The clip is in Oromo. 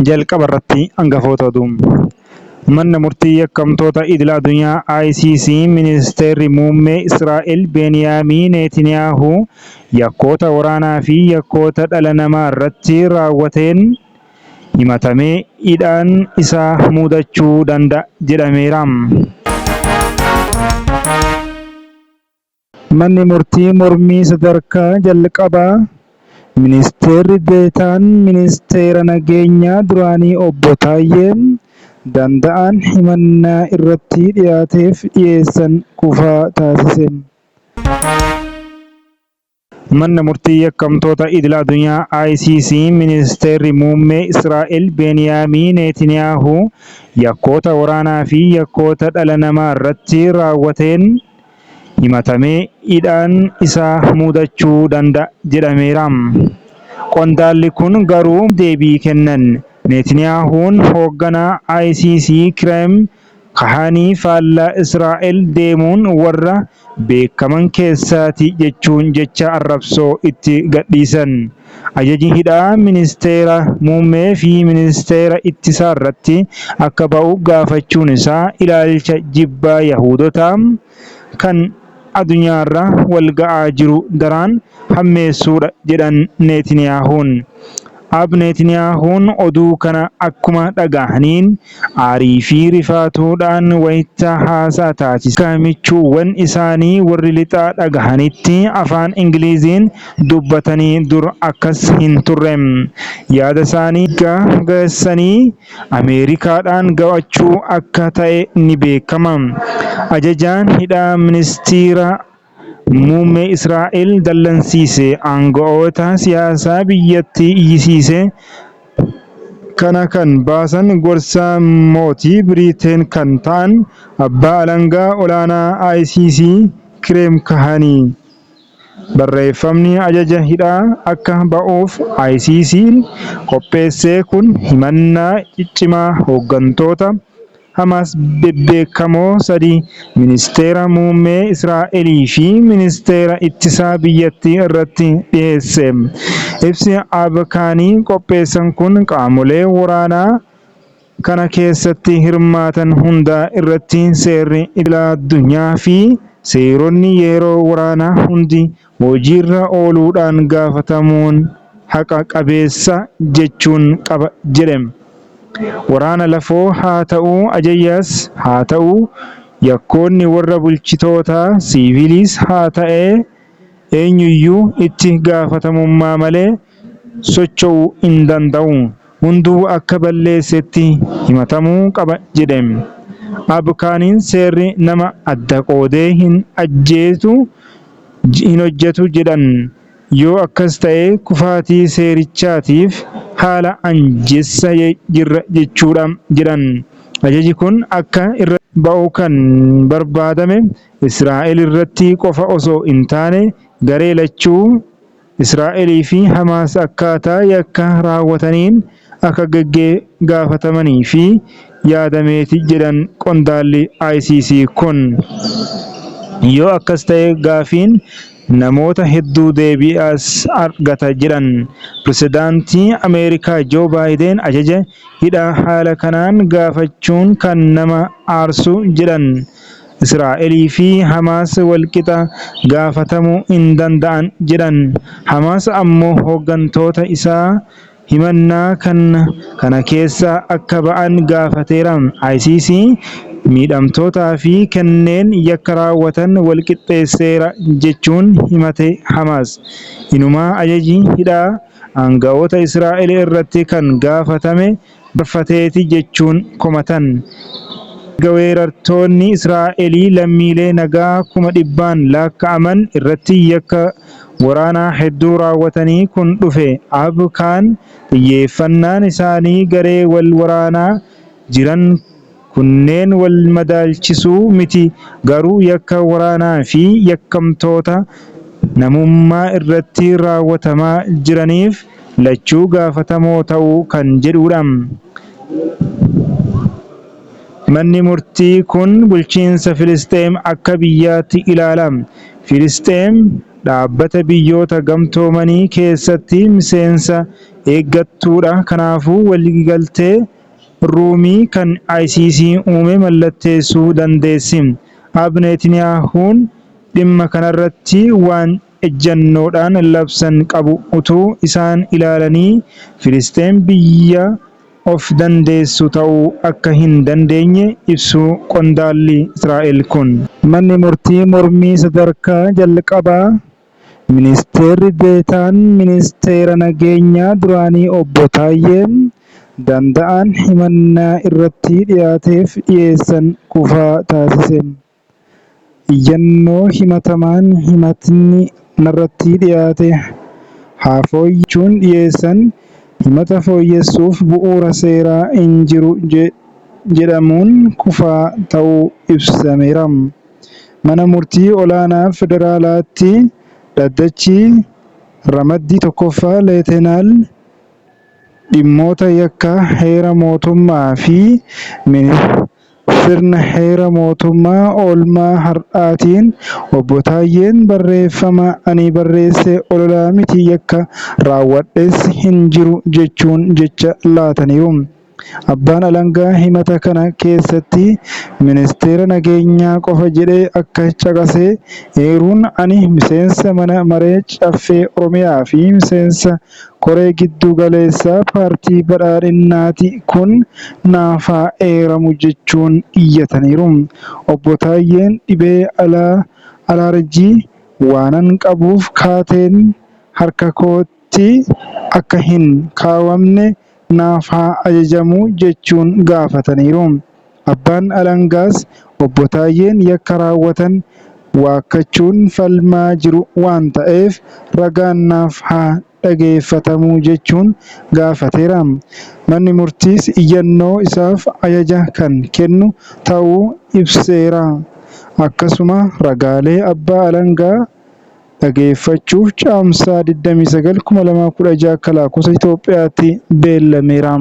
jalqaba irratti hangafoota oduu. Manni murtii yakkamtoota idil addunyaa ICC ministeerri muummee Israa'el Beniyaamin Netanyaahuu yakkoota waraanaa fi yakkoota dhala namaa irratti raawwateen himatamee hidhaan isaa mudachuu danda'a jedhameera. Manni murtii mormii sadarkaa jalqabaa ministeerri deetaan ministeera nageenyaa duraanii obbo Taayyee Danda'aan himannaa irratti dhiyaateef dhiyeessan kufaa taasise. Manni murtii yakkamtoota idil addunyaa ICC ministeerri muummee Israa'el Beniyaamin Netanyaahuu yakkoota waraanaa fi yakkoota dhala namaa irratti raawwateen himatamee hidhaan isaa mudachuu danda'a jedhameera. Qondaalli kun garuu deebii kennan. Netanyahuun hoogganaa ICC Karim Khan faallaa Israa'el deemuun warra beekaman keessaati jechuun jecha arrabsoo itti gadhiisan. Ajaji hidhaa ministeera muummee fi ministeera ittisaa irratti akka ba'u gaafachuun isaa ilaalcha jibbaa Yahudotaa kan addunyaarra wal ga'aa jiru daraan hammeessuudha jedhan Netanyahuun. Netanyahuun oduu kana akkuma dhagahaniin aarii fi rifaatuudhaan wayita haasaa taasisaa michuuwwan isaanii warri lixaa dhagahanitti afaan Ingiliziin dubbatanii dur akkas hin turre. Yaada isaanii geessanii Ameerikaadhaan ga'achuu akka ta'e ni beekama. Ajajaan hidhaa ministeera muummee Israa'el dallansiise aanga'oota siyaasaa biyyattii iyyisiise kana kan baasan gorsaa mootii Biriteen kan ta'an abbaa alangaa olaanaa ICC Karim Khan. Barreeffamni ajaja hidhaa akka ba'uuf ICC'n qopheesse kun himannaa ciccimaa hooggantoota Hamas bebbeekamoo sadii ministeera muummee Israa'elii fi ministeera ittisaa biyyattii irratti dhiyeesse. Ibsi Abkaanii qopheessan kun qaamolee waraanaa kana keessatti hirmaatan hunda irratti seerri idil addunyaa fi seeronni yeroo waraanaa hundi hojiirra ooluudhaan gaafatamuun haqa qabeessa jechuun qaba jedhe. Waraana lafoo haa ta'uu ajajjaas haa ta'uu yakkoonni warra bulchitootaa siviiliis haa ta'e eenyuyyuu itti gaafatamummaa malee socho'uu hin danda'u. Hunduu akka balleessetti himatamuu qaba jedhe. Abkaaniin seerri nama adda qoodee hin hojjetu jedhan. Yoo akkas ta'e kufaatii seerichaatiif haala anjeessa jirra jechuudha jedhan. Ajaji kun akka irra ba'u kan barbaadame Israa'el irratti qofa osoo hin taane garee lachuu Israa'elii fi Hamaas akkaataa yakka raawwataniin akka gaafatamanii fi yaadameeti jedhan qondaalli ICC kun. Yoo akkas ta'e gaafiin namoota hedduu deebi'as argata jedhan. Pirezidaantii Ameerikaa Joo Baayiden ajaja hidhaa haala kanaan gaafachuun kan nama aarsu jedhan. Israa'elii fi Hamaas walqixa gaafatamuu hin danda'an jedhan. Hamaas ammoo hooggantoota isaa himannaa kana keessa akka ba'an gaafateera. ICC miidhamtootaa fi kanneen yakka raawwatan walqixxeesseera jechuun himate Hamaas. Inumaa ajaji hidhaa aanga'oota Israa'el irratti kan gaafatame barfateeti jechuun komatan. Weerartoonni Israa'elii lammiilee nagaa 100,000 lakkaa'aman irratti yakka waraanaa hedduu raawwatanii kun dhufe. Abkaan xiyyeeffannaan isaanii garee wal waraanaa jiran kunneen wal madaalchisuu miti, garuu yakka waraanaa fi yakkamtoota namummaa irratti raawwatamaa jiraniif lachuu gaafatamoo ta'uu kan jedhudha. Manni murtii kun bulchiinsa Filisxeem akka biyyaatti ilaala. Filisxeem dhaabbata biyyoota gamtoomanii keessatti miseensa eeggattuudha. Kanaafuu waliigaltee Ruumii kan ICC uume mallatteessuu dandeessi. Netaniyaahuun dhimma kanarratti waan ejjannoodhaan labsan qabu utuu isaan ilaalanii Filisxeem biyya of dandeessu ta'uu akka hin dandeenye ibsu qondaalli Israa'el kun. Manni murtii mormii sadarkaa jalqabaa Ministeerri Deetaan Ministeera Nageenyaa duraanii obbo Taayyeen Danda'aan himannaa irratti dhiyaateef dhiyeessan kufaa taasise. Iyyannoo himatamaan himatni narratti dhiyaate haa fooyyessuun dhiyeessan himata fooyyessuuf bu'uura seeraa hin jiru jedhamuun kufaa ta'uu ibsameera. Mana murtii olaanaa federaalaatti dhaddachi ramaddii tokkoffaa Leeteenaal dhimmoota yakkaa heera mootummaa fi sirna heera mootummaa oolmaa har'aatiin obbo Taayyeen barreeffama ani barreesse ololaa miti yakka raawwadhes hin jiru jechuun jecha laataniiru. Abbaan alangaa himata kana keessatti ministeera nageenyaa qofa jedhee akka caqasee eeruun ani miseensa mana maree caffee Oromiyaa fi miseensa koree giddu galeessaa paartii badhaadhinaati kun naaf haa eeramu jechuun iyyataniiru. Obbo Taayyeen dhibee alarjii waanan qabuuf kaateen harka kootti akka hin kaawwamne naaf haa ajajamu jechuun gaafataniiru. Abbaan alangaas obbo Taayyeen yakka raawwatan waakkachuun falmaa jiru waan ta'eef ragaan naaf haa dhageeffatamu jechuun gaafateera. Manni murtiis iyyannoo isaaf ajaja kan kennu ta'uu ibseera. Akkasuma ragaalee abbaa alangaa dhageeffachuuf caamsaa 29/2016 akka lakkoofsa Itoophiyaatti beellameera.